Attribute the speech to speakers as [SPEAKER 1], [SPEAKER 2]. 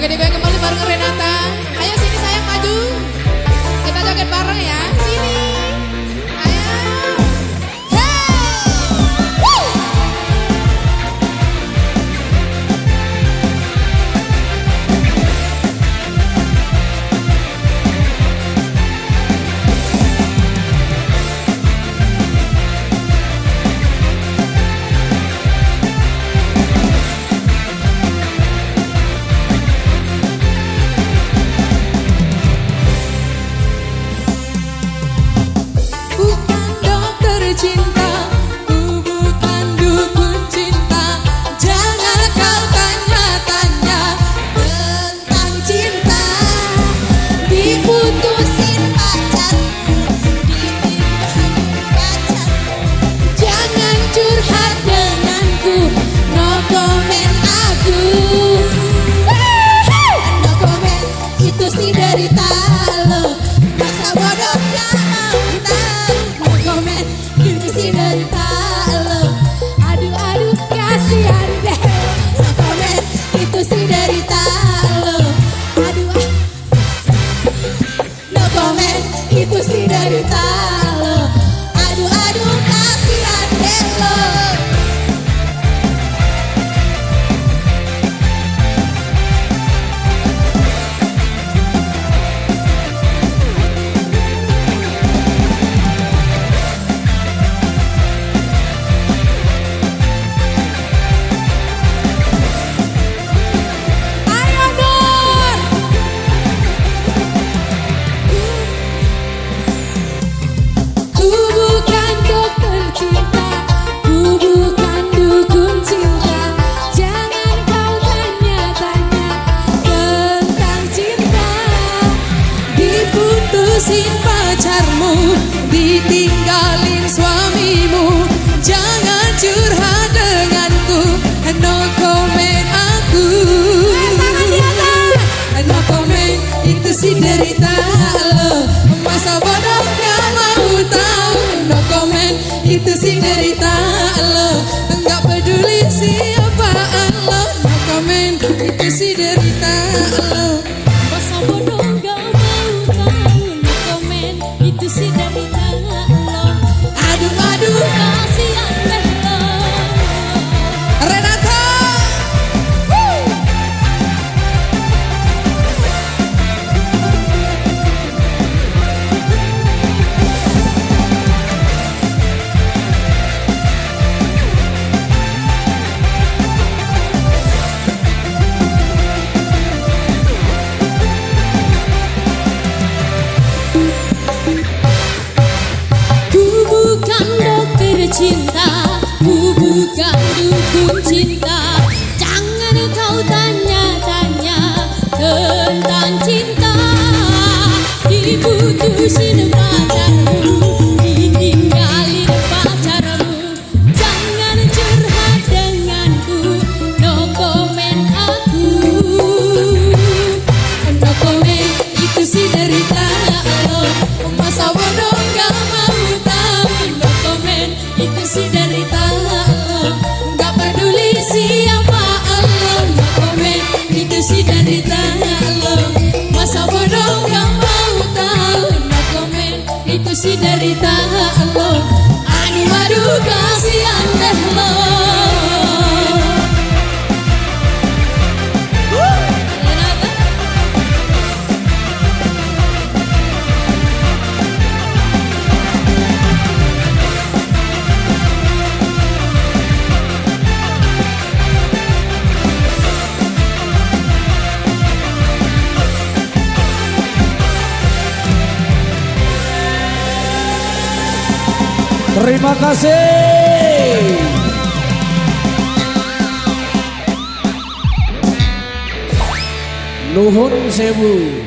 [SPEAKER 1] Oke, digoyang kembali bareng Renata. Ayo sini sayang maju. Kita joget bareng ya. Sini. Ayo. Hey. Woo.
[SPEAKER 2] Cinta, ku bukan dukun cinta. Jangan kau tanya-tanya tentang cinta. Diputusin pacar, ditinggalin pacar. Jangan curhat denganku, no comment aku. No comment, itu sih derita lo. Masa bodoh gak mau tahu. No comment, itu sih derita lo. Aduh aduh kasihan deh. No comment, itu sih derita lo. Aduh no comment, itu sih derita lo. Aduh aduh kasihan deh lo. Putusin pacarmu, ditinggalin suamimu. Jangan curhat denganku, no comment aku. No comment, itu sih derita lo. Masa bodoh gak mau tahu. No comment, itu sih derita lo. Gak peduli siapaan lo. No comment, itu sih derita lo. Masa bodoh gak itu sih derita lo. Aduh aduh kasihan deh lo. Renata. Cinta, ku bukan dukun cinta. Jangan kau tanya-tanya tentang cinta. Diputusin pacarmu, ditinggalin pacarmu. Jangan curhat denganku, no comment aku. No comment, itu sih derita lo. Masa bodoh gak mau tahu. No comment, itu sih derita lo. Gak peduli siapa lo. No comment, itu sih derita lo. Masa bodoh gak mau tahu. No comment, itu sih derita lo. Aduh aduh kasihan deh lo.
[SPEAKER 3] Terima kasih. Nuhun sewu.